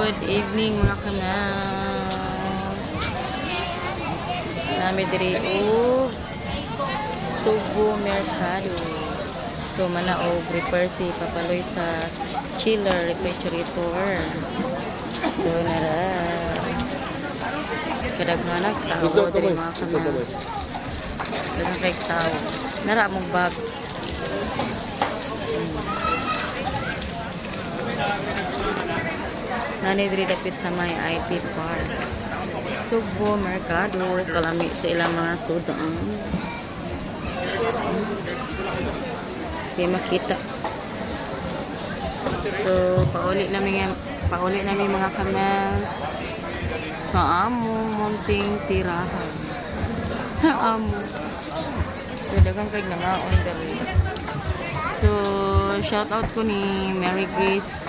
Good evening mga kanas. Nami diri og Subo Mercado. So manaog repair si papaloy sa chiller refrigerator. So nara kadaghanan tao diri mga kanas. Daghang kay tao. Nara mong bag. Nani diri dapit sa may IT Park. Subo Mercado, kalami sa ilang mga sudaan. Di makita. So, pauli namin mga kamas sa amo munting tirahan. Amo. So, dagang kay nangaon dali. So, shout out ko ni Mary Grace